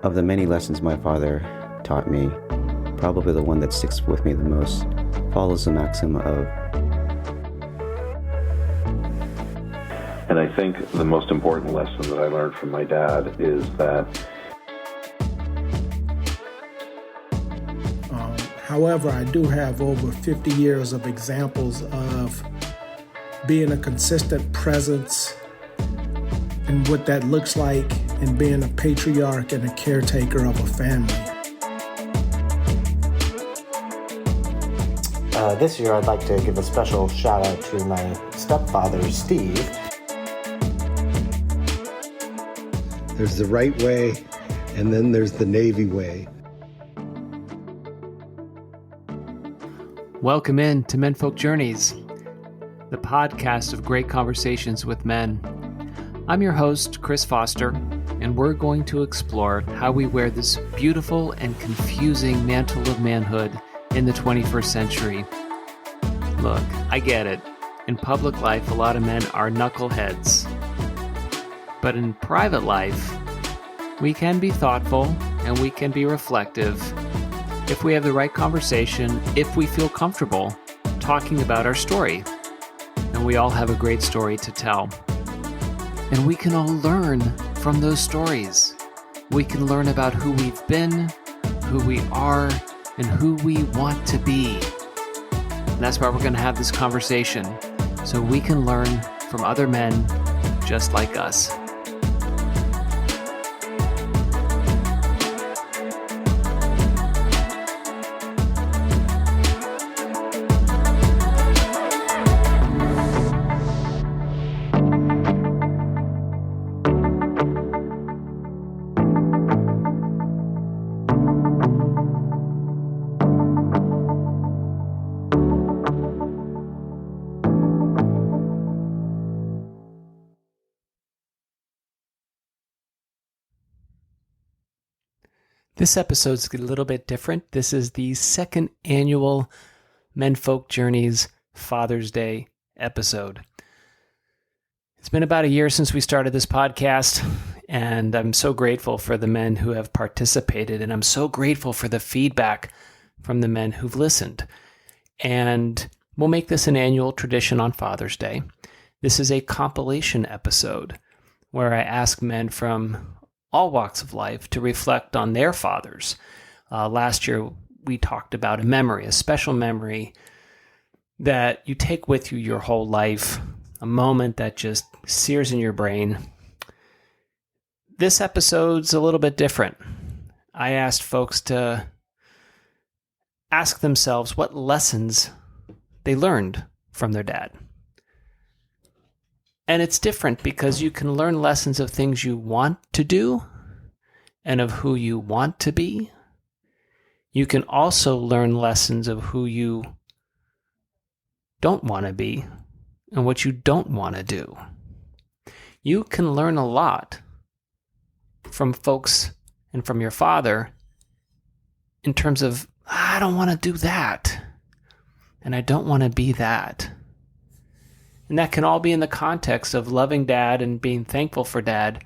Of the many lessons my father taught me, probably the one that sticks with me the most follows the maxim of, and I think the most important lesson that I learned from my dad is that however, I do have over 50 years of examples of being a consistent presence and what that looks like, and being a patriarch and a caretaker of a family. This year, I'd like to give a special shout out to my stepfather, Steve. There's the right way, and then there's the Navy way. Welcome in to Menfolk Journeys, the podcast of great conversations with men. I'm your host, Chris Foster, and we're going to explore how we wear this beautiful and confusing mantle of manhood in the 21st century. Look, I get it. In public life, a lot of men are knuckleheads. But in private life, we can be thoughtful and we can be reflective if we have the right conversation, if we feel comfortable talking about our story. And we all have a great story to tell. And we can all learn from those stories. We can learn about who we've been, who we are, and who we want to be. And that's why we're going to have this conversation, so we can learn from other men just like us. This episode's a little bit different. This is the second annual Menfolk Journeys Father's Day episode. It's been about a year since we started this podcast, and I'm so grateful for the men who have participated, and I'm so grateful for the feedback from the men who've listened. And we'll make this an annual tradition on Father's Day. This is a compilation episode where I ask men from all walks of life to reflect on their fathers. Last year, we talked about a memory, a special memory that you take with you your whole life, a moment that just sears in your brain. This episode's a little bit different. I asked folks to ask themselves what lessons they learned from their dad. And it's different because you can learn lessons of things you want to do and of who you want to be. You can also learn lessons of who you don't want to be and what you don't want to do. You can learn a lot from folks and from your father in terms of, I don't want to do that, and I don't want to be that. And that can all be in the context of loving dad and being thankful for dad,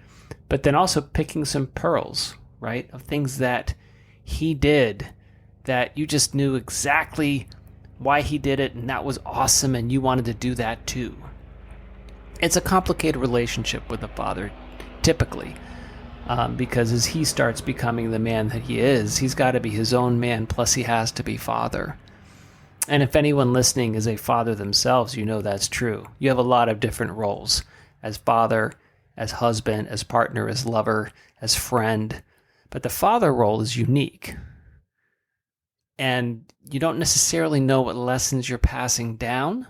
but then also picking some pearls, right, of things that he did that you just knew exactly why he did it, and that was awesome, and you wanted to do that too. It's a complicated relationship with a father, typically, because as he starts becoming the man that he is, he's got to be his own man, plus he has to be father. And if anyone listening is a father themselves, you know that's true. You have a lot of different roles as father, as husband, as partner, as lover, as friend. But the father role is unique. And you don't necessarily know what lessons you're passing down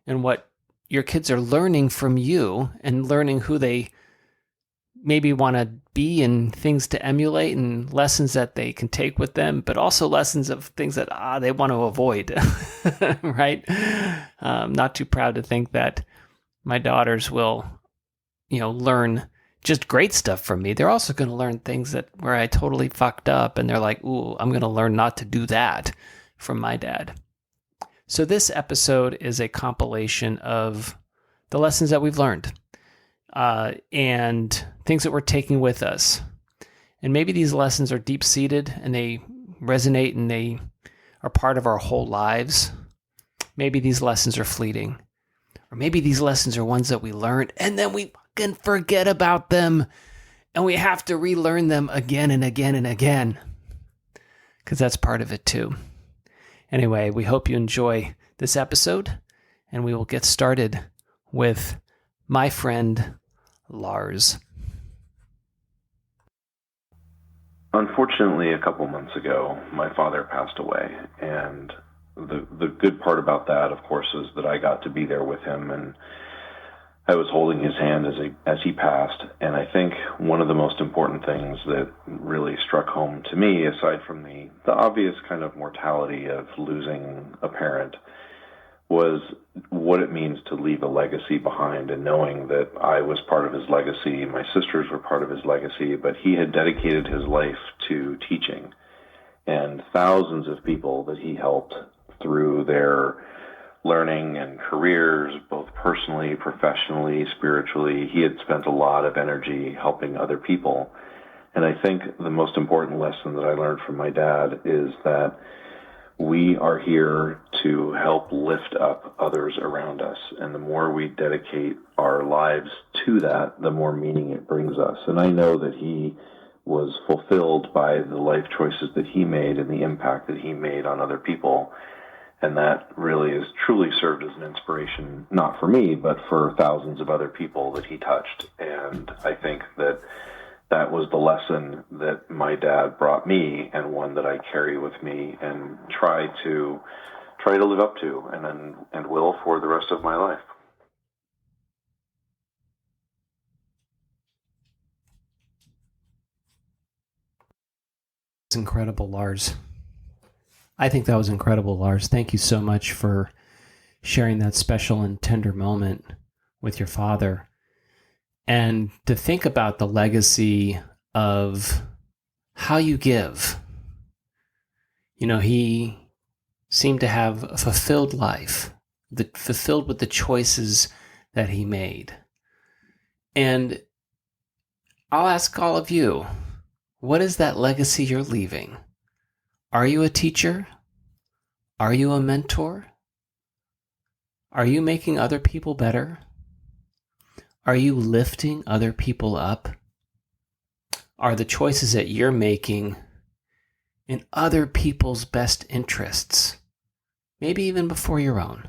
and what your kids are learning from you and learning who they maybe want to be and things to emulate and lessons that they can take with them, but also lessons of things that they want to avoid, right? I'm not too proud to think that my daughters will, learn just great stuff from me. They're also going to learn things that where I totally fucked up, and they're like, ooh, I'm going to learn not to do that from my dad. So this episode is a compilation of the lessons that we've learned and things that we're taking with us. And maybe these lessons are deep-seated and they resonate and they are part of our whole lives. Maybe these lessons are fleeting. Or maybe these lessons are ones that we learned and then we fucking forget about them and we have to relearn them again and again and again. Because that's part of it too. Anyway, we hope you enjoy this episode and we will get started with my friend Lars. Unfortunately, a couple months ago, my father passed away, and the good part about that, of course, is that I got to be there with him, and I was holding his hand as he passed. And I think one of the most important things that really struck home to me, aside from the obvious kind of mortality of losing a parent, was what it means to leave a legacy behind, and knowing that I was part of his legacy, my sisters were part of his legacy, but he had dedicated his life to teaching. And thousands of people that he helped through their learning and careers, both personally, professionally, spiritually, he had spent a lot of energy helping other people. And I think the most important lesson that I learned from my dad is that we are here to help lift up others around us. And the more we dedicate our lives to that, the more meaning it brings us. And I know that he was fulfilled by the life choices that he made and the impact that he made on other people. And that really has truly served as an inspiration, not for me, but for thousands of other people that he touched. And I think that that was the lesson that my dad brought me, and one that I carry with me and try to live up to, and will for the rest of my life. It's incredible, Lars. I think that was incredible, Lars. Thank you so much for sharing that special and tender moment with your father. And to think about the legacy of how you give. You know, he seemed to have a fulfilled life, fulfilled with the choices that he made. And I'll ask all of you, what is that legacy you're leaving? Are you a teacher? Are you a mentor? Are you making other people better? Are you lifting other people up? Are the choices that you're making in other people's best interests, maybe even before your own?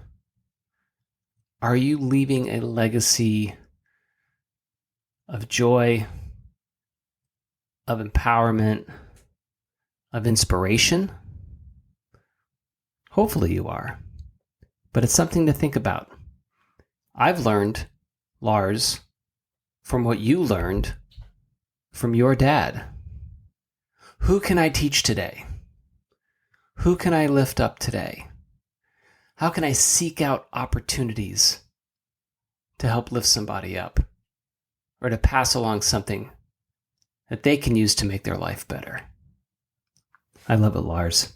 Are you leaving a legacy of joy, of empowerment, of inspiration? Hopefully you are. But it's something to think about. I've learned, Lars, from what you learned from your dad. Who can I teach today? Who can I lift up today? How can I seek out opportunities to help lift somebody up, or to pass along something that they can use to make their life better? I love it, Lars.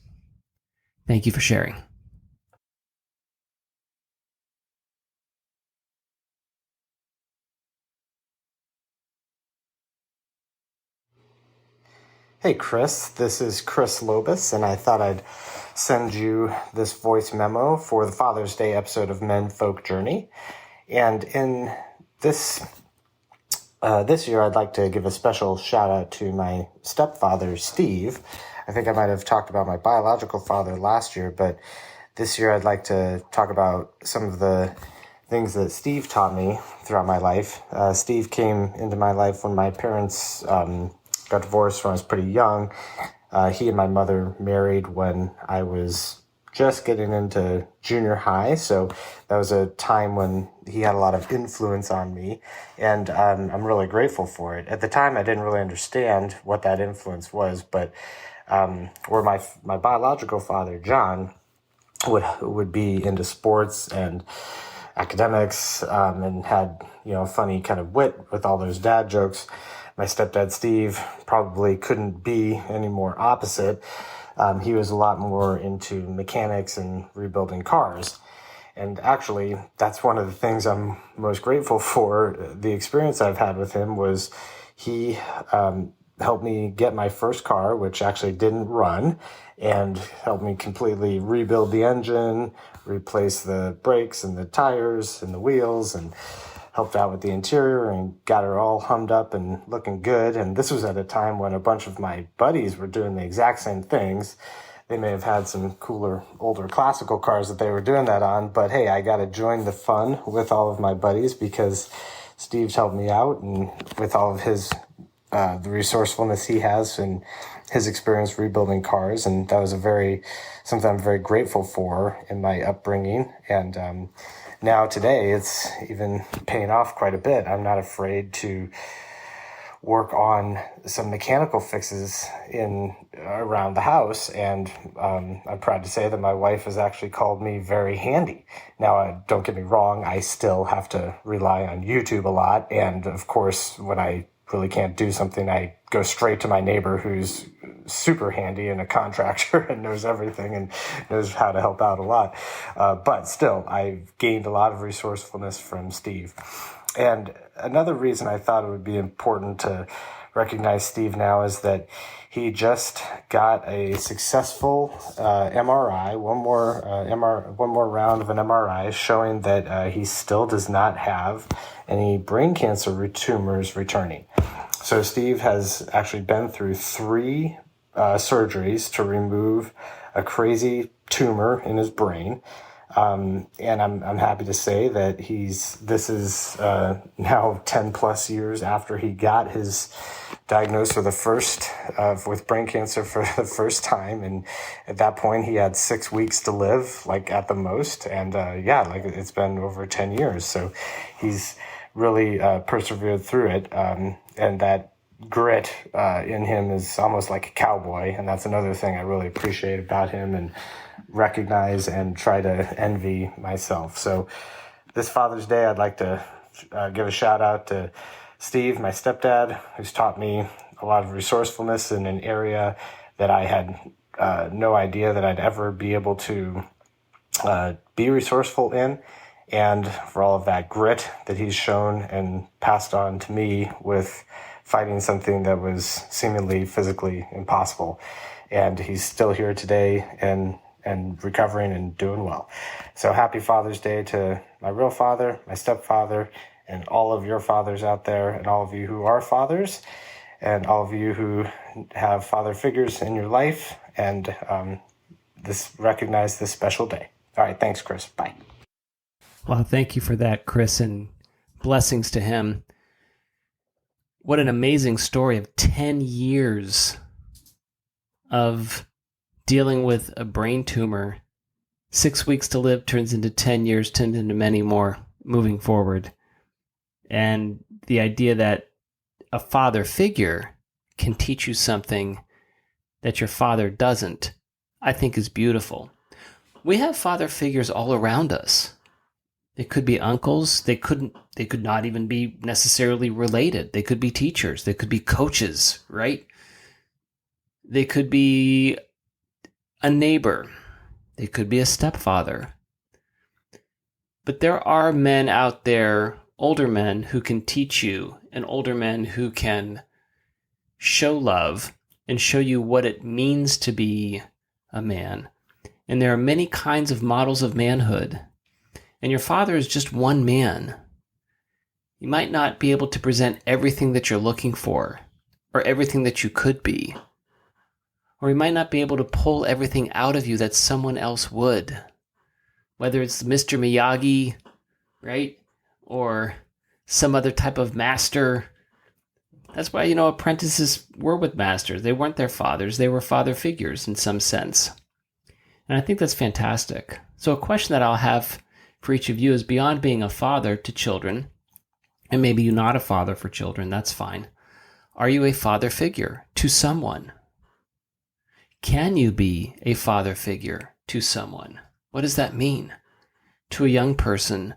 Thank you for sharing. Hey Chris, this is Chris Lobus, and I thought I'd send you this voice memo for the Father's Day episode of Men Folk Journey. And in this year, I'd like to give a special shout out to my stepfather, Steve. I think I might have talked about my biological father last year, but this year I'd like to talk about some of the things that Steve taught me throughout my life. Steve came into my life when my parents got divorced when I was pretty young. He and my mother married when I was just getting into junior high, so that was a time when he had a lot of influence on me, and I'm really grateful for it. At the time, I didn't really understand what that influence was, but where my biological father, John, would be into sports and academics, and had, funny kind of wit with all those dad jokes. My stepdad, Steve, probably couldn't be any more opposite. He was a lot more into mechanics and rebuilding cars. And actually, that's one of the things I'm most grateful for. The experience I've had with him was he helped me get my first car, which actually didn't run, and helped me completely rebuild the engine, replace the brakes and the tires and the wheels, and helped out with the interior and got her all hummed up and looking good. And this was at a time when a bunch of my buddies were doing the exact same things. They may have had some cooler, older classical cars that they were doing that on, but hey, I got to join the fun with all of my buddies because Steve's helped me out, and with all of his the resourcefulness he has and his experience rebuilding cars, and that was something I'm very grateful for in my upbringing. And now today, it's even paying off quite a bit. I'm not afraid to work on some mechanical fixes around the house, and I'm proud to say that my wife has actually called me very handy. Now, don't get me wrong, I still have to rely on YouTube a lot, and of course, when I really can't do something, I go straight to my neighbor who's super handy and a contractor and knows everything and knows how to help out a lot. But still, I've gained a lot of resourcefulness from Steve. And another reason I thought it would be important to recognize Steve now is that he just got a successful MRI, one more round of an MRI, showing that he still does not have any brain cancer tumors returning. So Steve has actually been through 3 surgeries to remove a crazy tumor in his brain. And I'm happy to say that this is now 10 plus years after he got his diagnosed with brain cancer for the first time. And at that point he had 6 weeks to live, like at the most. And, it's been over 10 years. So he's really, persevered through it. And that grit, in him is almost like a cowboy. And that's another thing I really appreciate about him and recognize and try to envy myself. So this Father's Day, I'd like to give a shout out to Steve, my stepdad, who's taught me a lot of resourcefulness in an area that I had no idea that I'd ever be able to be resourceful in, and for all of that grit that he's shown and passed on to me with fighting something that was seemingly physically impossible. And he's still here today and recovering and doing well. So happy Father's Day to my real father, my stepfather, and all of your fathers out there, and all of you who are fathers, and all of you who have father figures in your life, and recognize this special day. All right, thanks, Chris. Bye. Well, thank you for that, Chris, and blessings to him. What an amazing story of 10 years of dealing with a brain tumor. 6 weeks to live turns into 10 years, turns into many more moving forward. And the idea that a father figure can teach you something that your father doesn't, I think is beautiful. We have father figures all around us. They could be uncles. They could not even be necessarily related. They could be teachers. They could be coaches, right? They could be a neighbor. They could be a stepfather. But there are men out there, older men, who can teach you, and older men who can show love and show you what it means to be a man. And there are many kinds of models of manhood. And your father is just one man. You might not be able to present everything that you're looking for, or everything that you could be. Or he might not be able to pull everything out of you that someone else would. Whether it's Mr. Miyagi, right? Or some other type of master. That's why, apprentices were with masters. They weren't their fathers. They were father figures in some sense. And I think that's fantastic. So a question that I'll have for each of you is, beyond being a father to children, and maybe you're not a father for children, that's fine. Are you a father figure to someone? Can you be a father figure to someone? What does that mean? To a young person,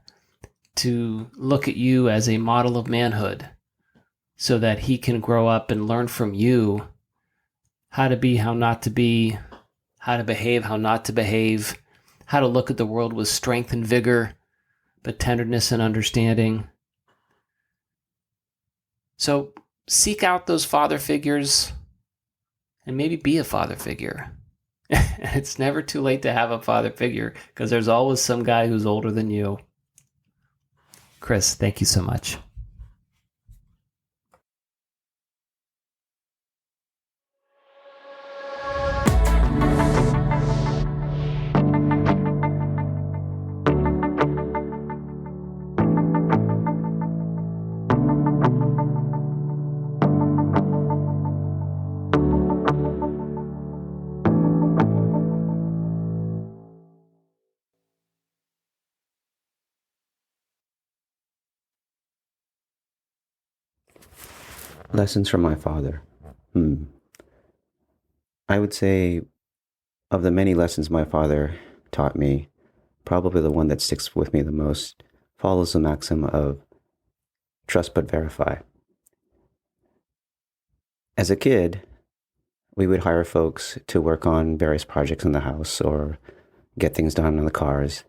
to look at you as a model of manhood so that he can grow up and learn from you how to be, how not to be, how to behave, how not to behave, how to look at the world with strength and vigor, but tenderness and understanding. So seek out those father figures and maybe be a father figure. It's never too late to have a father figure because there's always some guy who's older than you. Chris, thank you so much. Lessons from my father. I would say of the many lessons my father taught me, probably the one that sticks with me the most follows the maxim of trust but verify. As a kid, we would hire folks to work on various projects in the house or get things done on the cars,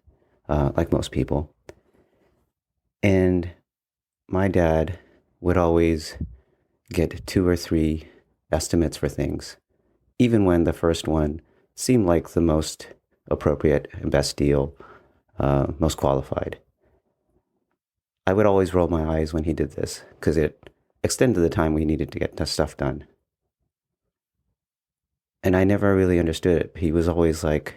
like most people. And my dad would always get 2 or 3 estimates for things, even when the first one seemed like the most appropriate and best deal, most qualified. I would always roll my eyes when he did this because it extended the time we needed to get the stuff done. And I never really understood it. He was always like,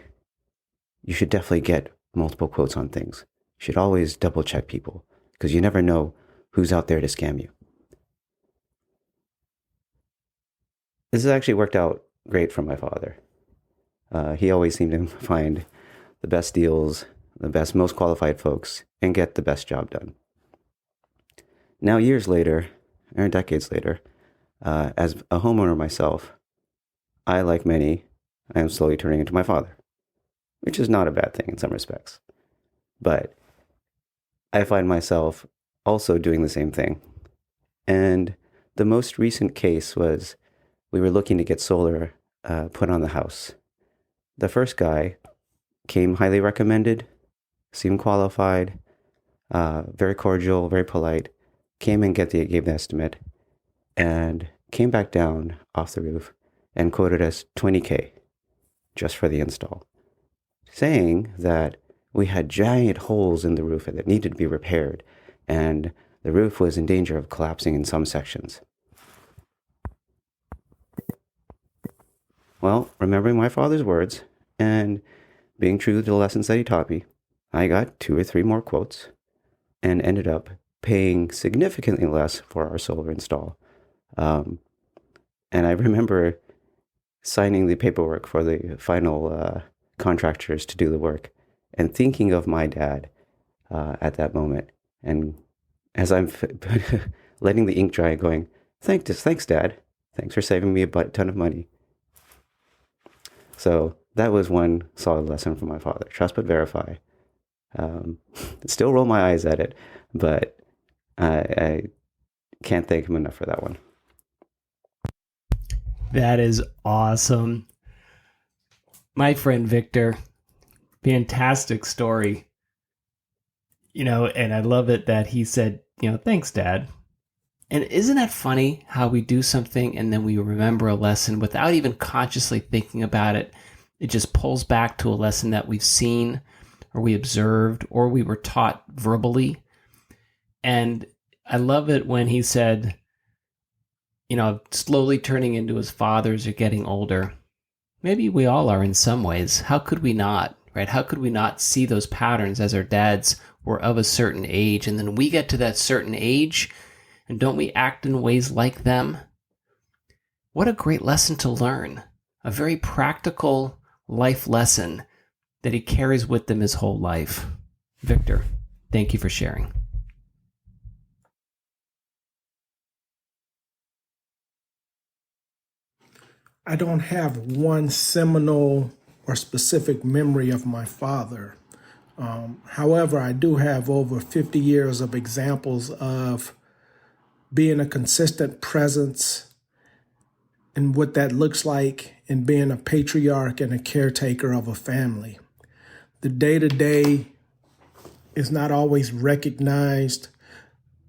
you should definitely get multiple quotes on things. You should always double check people because you never know who's out there to scam you. This has actually worked out great for my father. He always seemed to find the best deals, the best, most qualified folks, and get the best job done. Now, years later, or decades later, as a homeowner myself, I, like many, I am slowly turning into my father, which is not a bad thing in some respects. But I find myself also doing the same thing. And the most recent case was we were looking to get solar put on the house. The first guy came highly recommended, seemed qualified, very cordial, very polite, came and gave the estimate, and came back down off the roof and quoted us $20K just for the install, saying that we had giant holes in the roof that needed to be repaired, and the roof was in danger of collapsing in some sections. Well, remembering my father's words and being true to the lessons that he taught me, I got 2 or 3 more quotes and ended up paying significantly less for our solar install. And I remember signing the paperwork for the final contractors to do the work and thinking of my dad at that moment. And as I'm letting the ink dry and going, thanks, Dad. Thanks for saving me a ton of money. So that was one solid lesson from my father. Trust but verify. Still roll my eyes at it, but I can't thank him enough for that one. That is awesome. My friend Victor, fantastic story. And I love it that he said, thanks, Dad. And isn't that funny how we do something and then we remember a lesson without even consciously thinking about it? It just pulls back to a lesson that we've seen or we observed or we were taught verbally. And I love it when he said, slowly turning into his fathers or getting older. Maybe we all are in some ways. How could we not, right? How could we not see those patterns as our dads were of a certain age? And then we get to that certain age, and don't we act in ways like them? What a great lesson to learn. A very practical life lesson that he carries with him his whole life. Victor, thank you for sharing. I don't have one seminal or specific memory of my father. However, I do have over 50 years of examples of being a consistent presence and what that looks like in being a patriarch and a caretaker of a family. The day-to-day is not always recognized,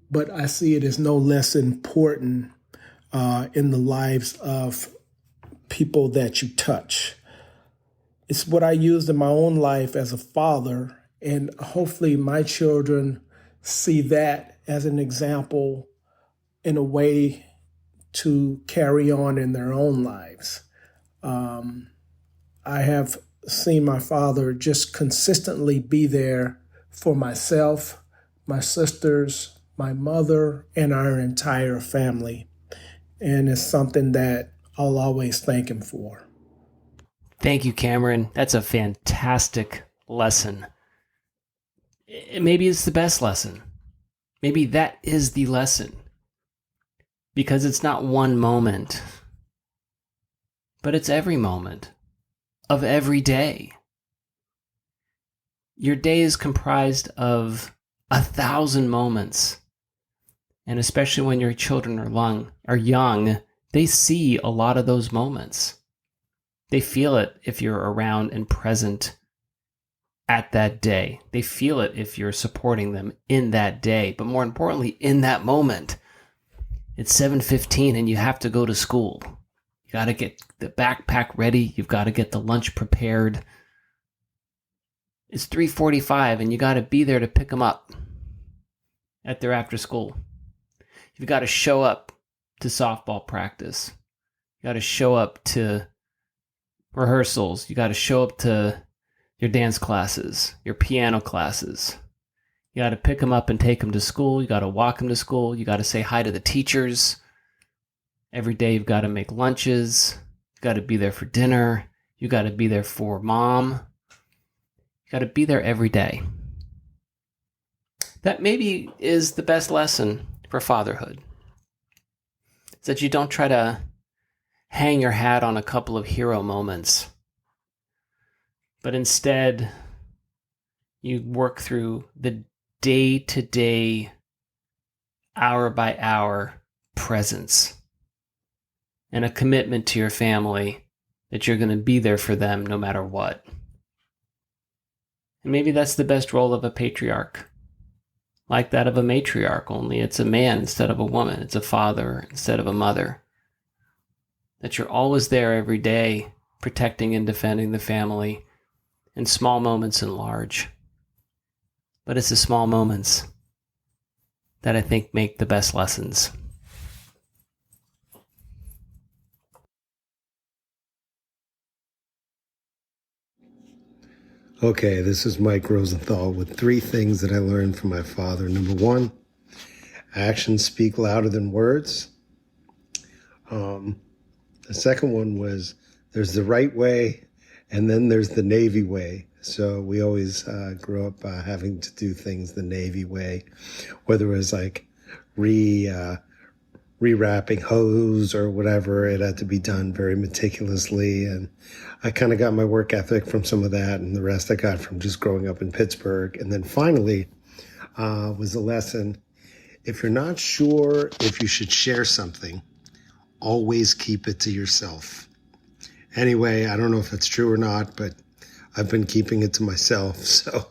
but I see it as no less important in the lives of people that you touch. It's what I used in my own life as a father, and hopefully my children see that as an example in a way to carry on in their own lives. I have seen my father just consistently be there for myself, my sisters, my mother, and our entire family. And it's something that I'll always thank him for. Thank you, Cameron. That's a fantastic lesson. Maybe it's the best lesson. Maybe that is the lesson. Because it's not one moment, but it's every moment of every day. Your day is comprised of 1,000 moments. And especially when your children are young, they see a lot of those moments. They feel it if you're around and present at that day. They feel it if you're supporting them in that day. But more importantly, in that moment, it's 7:15 and you have to go to school. You got to get the backpack ready. You've got to get the lunch prepared. It's 3:45 and you got to be there to pick them up at their after school. You've got to show up to softball practice. You got to show up to rehearsals. You got to show up to your dance classes, your piano classes. You got to pick them up and take them to school. You got to walk them to school. You got to say hi to the teachers. Every day you've got to make lunches. You got to be there for dinner. You got to be there for mom. You got to be there every day. That maybe is the best lesson for fatherhood. It's that you don't try to hang your hat on a couple of hero moments, but instead you work through the day-to-day, hour-by-hour presence and a commitment to your family that you're going to be there for them no matter what. And maybe that's the best role of a patriarch, like that of a matriarch, only it's a man instead of a woman. It's a father instead of a mother. That you're always there every day, protecting and defending the family in small moments and large. But it's the small moments that I think make the best lessons. Okay, this is Mike Rosenthal with 3 things that I learned from my father. Number 1, actions speak louder than words. The second one was there's the right way, and then there's the Navy way. So we always grew up having to do things the Navy way, whether it was like rewrapping hose or whatever. It had to be done very meticulously. And I kind of got my work ethic from some of that, and the rest I got from just growing up in Pittsburgh. And then finally was the lesson, if you're not sure if you should share something, always keep it to yourself. Anyway, I don't know if that's true or not, but I've been keeping it to myself. So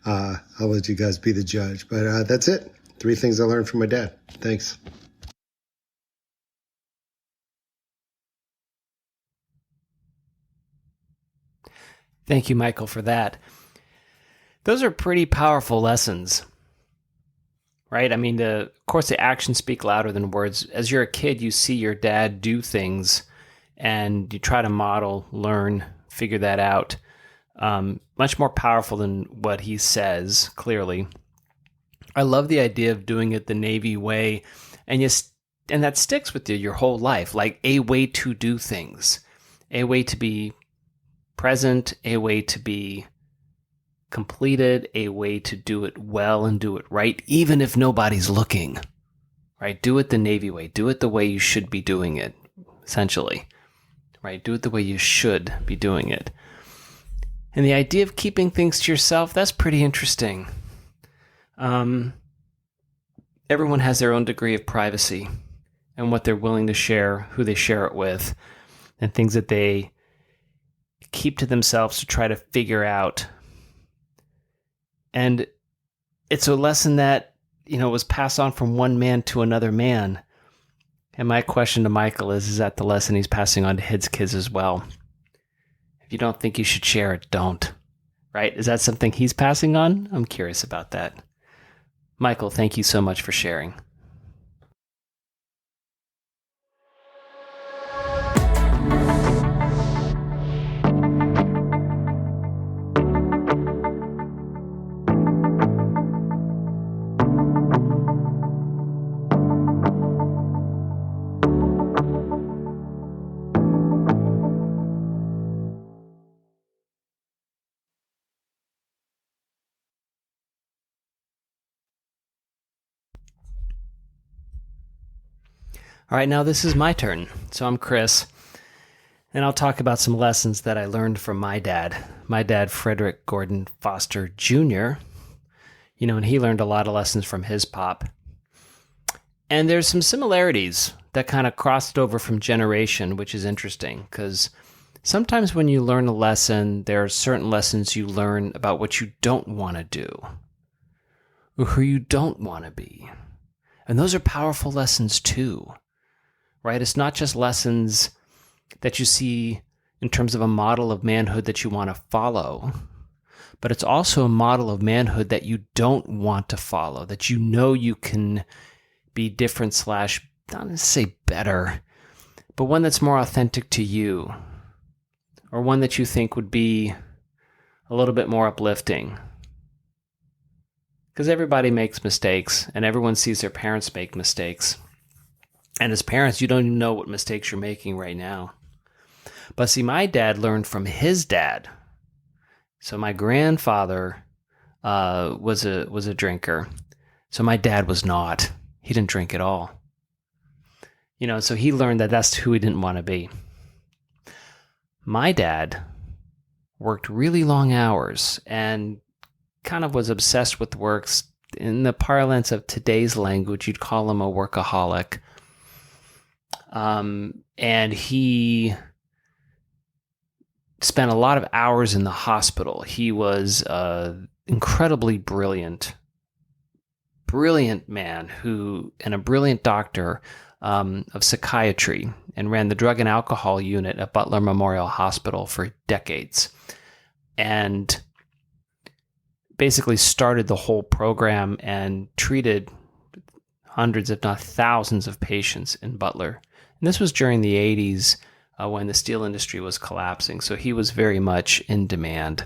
I'll let you guys be the judge. But that's it. 3 things I learned from my dad. Thanks. Thank you, Michael, for that. Those are pretty powerful lessons, right? I mean, of course, the actions speak louder than words. As you're a kid, you see your dad do things and you try to model, learn, figure that out. Much more powerful than what he says, clearly. I love the idea of doing it the Navy way, and that sticks with you your whole life, like a way to do things, a way to be present, a way to be completed, a way to do it well and do it right, even if nobody's looking, right? Do it the Navy way. Do it the way you should be doing it, essentially, right? Do it the way you should be doing it. And the idea of keeping things to yourself, that's pretty interesting. Everyone has their own degree of privacy and what they're willing to share, who they share it with, and things that they keep to themselves to try to figure out. And it's a lesson that, was passed on from one man to another man. And my question to Michael is that the lesson he's passing on to his kids as well? If you don't think you should share it, don't. Right? Is that something he's passing on? I'm curious about that. Michael, thank you so much for sharing. All right, now this is my turn. So I'm Chris, and I'll talk about some lessons that I learned from my dad, Frederick Gordon Foster Jr. And he learned a lot of lessons from his pop. And there's some similarities that kind of crossed over from generation, which is interesting, because sometimes when you learn a lesson, there are certain lessons you learn about what you don't want to do, or who you don't want to be. And those are powerful lessons too. Right? It's not just lessons that you see in terms of a model of manhood that you want to follow, but it's also a model of manhood that you don't want to follow, that you know you can be different / not to say better, but one that's more authentic to you, or one that you think would be a little bit more uplifting. Because everybody makes mistakes, and everyone sees their parents make mistakes. And as parents, you don't even know what mistakes you're making right now. But see, my dad learned from his dad. So my grandfather was a drinker. So my dad was not. He didn't drink at all. So he learned that that's who he didn't want to be. My dad worked really long hours and kind of was obsessed with works. In the parlance of today's language, you'd call him a workaholic. And he spent a lot of hours in the hospital. He was an incredibly brilliant man and a brilliant doctor of psychiatry, and ran the drug and alcohol unit at Butler Memorial Hospital for decades. And basically started the whole program and treated hundreds, if not thousands, of patients in Butler. And this was during the 80s when the steel industry was collapsing. So he was very much in demand.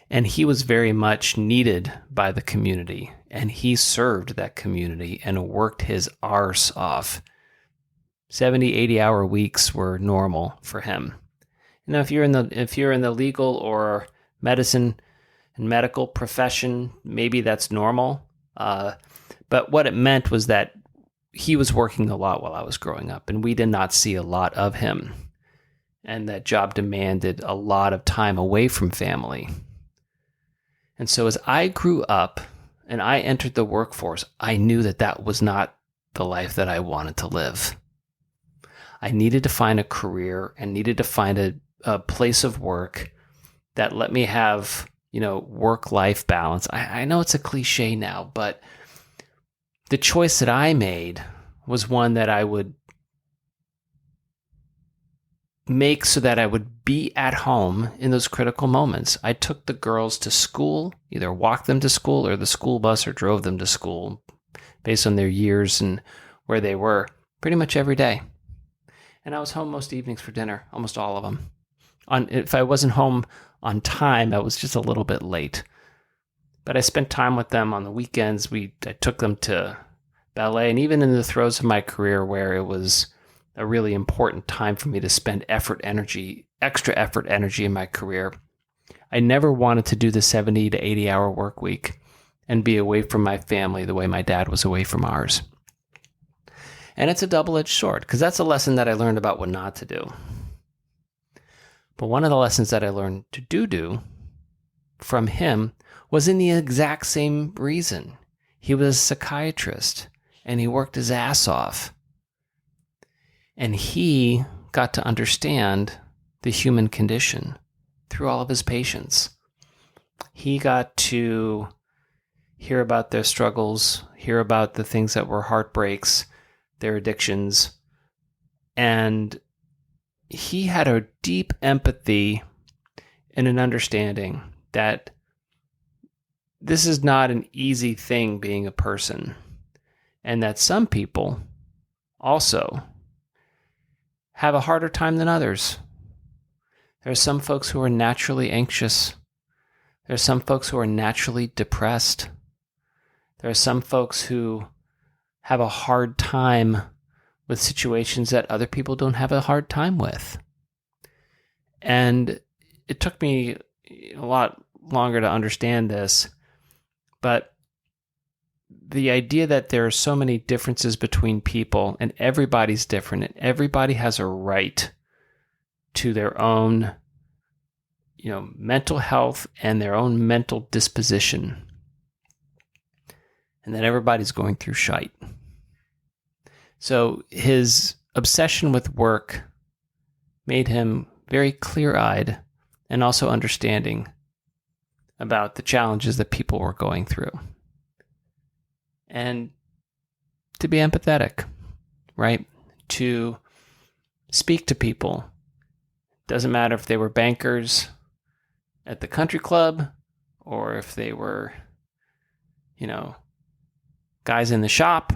And he was very much needed by the community. And he served that community and worked his arse off. 70, 80-hour weeks were normal for him. Now, if you're in the legal or medicine and medical profession, maybe that's normal. But what it meant was that he was working a lot while I was growing up, and we did not see a lot of him. And that job demanded a lot of time away from family. And so as I grew up and I entered the workforce, I knew that that was not the life that I wanted to live. I needed to find a career and needed to find a place of work that let me have, work-life balance. I know it's a cliche now, but the choice that I made was one that I would make so that I would be at home in those critical moments. I took the girls to school, either walked them to school or the school bus or drove them to school based on their years and where they were, pretty much every day. And I was home most evenings for dinner, almost all of them. If I wasn't home on time, I was just a little bit late. But I spent time with them on the weekends. I took them to ballet, and even in the throes of my career where it was a really important time for me to spend extra effort energy in my career, I never wanted to do the 70 to 80-hour work week and be away from my family the way my dad was away from ours. And it's a double-edged sword, because that's a lesson that I learned about what not to do. But one of the lessons that I learned to do from him was in the exact same reason. He was a psychiatrist, and he worked his ass off. And he got to understand the human condition through all of his patients. He got to hear about their struggles, hear about the things that were heartbreaks, their addictions. And he had a deep empathy and an understanding that this is not an easy thing being a person, and that some people also have a harder time than others. There are some folks who are naturally anxious. There are some folks who are naturally depressed. There are some folks who have a hard time with situations that other people don't have a hard time with. And it took me a lot longer to understand this, but the idea that there are so many differences between people and everybody's different and everybody has a right to their own, mental health and their own mental disposition, and that everybody's going through shite. So his obsession with work made him very clear-eyed and also understanding about the challenges that people were going through. And to be empathetic, right? To speak to people. Doesn't matter if they were bankers at the country club or if they were, guys in the shop,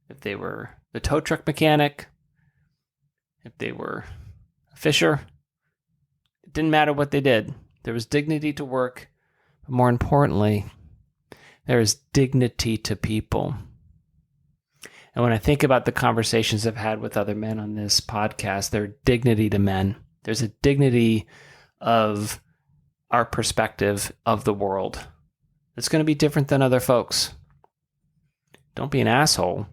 if they were the tow truck mechanic, if they were a fisher. It didn't matter what they did. There was dignity to work. But more importantly, there is dignity to people. And when I think about the conversations I've had with other men on this podcast, there's dignity to men. There's a dignity of our perspective of the world. It's going to be different than other folks. Don't be an asshole,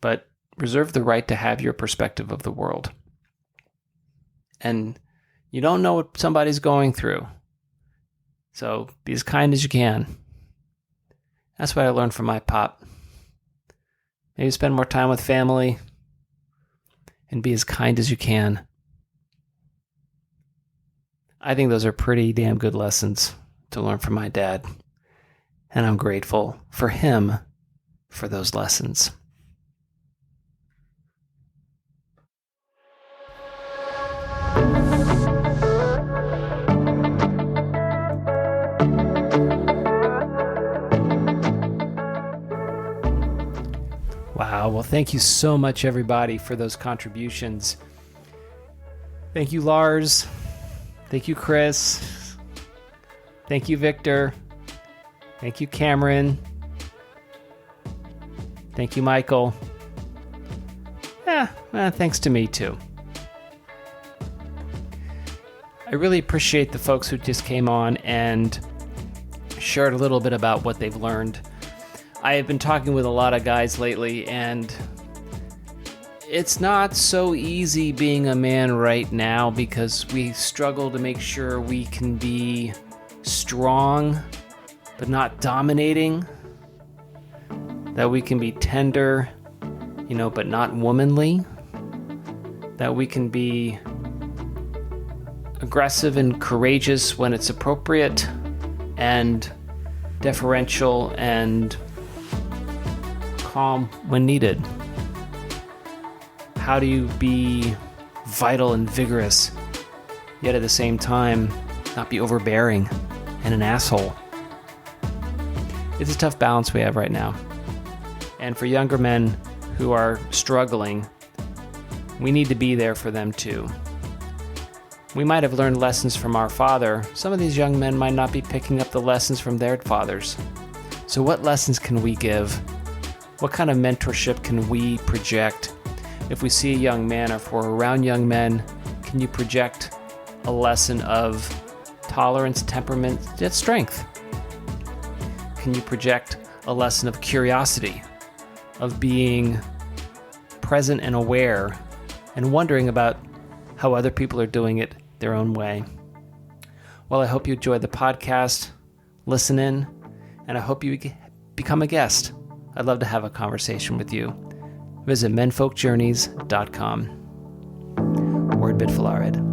but reserve the right to have your perspective of the world. And you don't know what somebody's going through, so be as kind as you can. That's what I learned from my pop. Maybe spend more time with family and be as kind as you can. I think those are pretty damn good lessons to learn from my dad. And I'm grateful for him for those lessons. Wow. Well, thank you so much, everybody, for those contributions. Thank you, Lars. Thank you, Chris. Thank you, Victor. Thank you, Cameron. Thank you, Michael. Thanks to me, too. I really appreciate the folks who just came on and shared a little bit about what they've learned. I have been talking with a lot of guys lately, and it's not so easy being a man right now because we struggle to make sure we can be strong but not dominating, that we can be tender, but not womanly, that we can be aggressive and courageous when it's appropriate, and deferential and calm when needed. How do you be vital and vigorous, yet at the same time not be overbearing and an asshole? It's a tough balance we have right now. And for younger men who are struggling, we need to be there for them too. We might have learned lessons from our father. Some of these young men might not be picking up the lessons from their fathers. So what lessons can we give? What kind of mentorship can we project? If we see a young man or if we're around young men, can you project a lesson of tolerance, temperament, yet strength? Can you project a lesson of curiosity, of being present and aware and wondering about how other people are doing it their own way? Well, I hope you enjoyed the podcast, listen in, and I hope you become a guest. I'd love to have a conversation with you. Visit menfolkjourneys.com. Word bid Filared.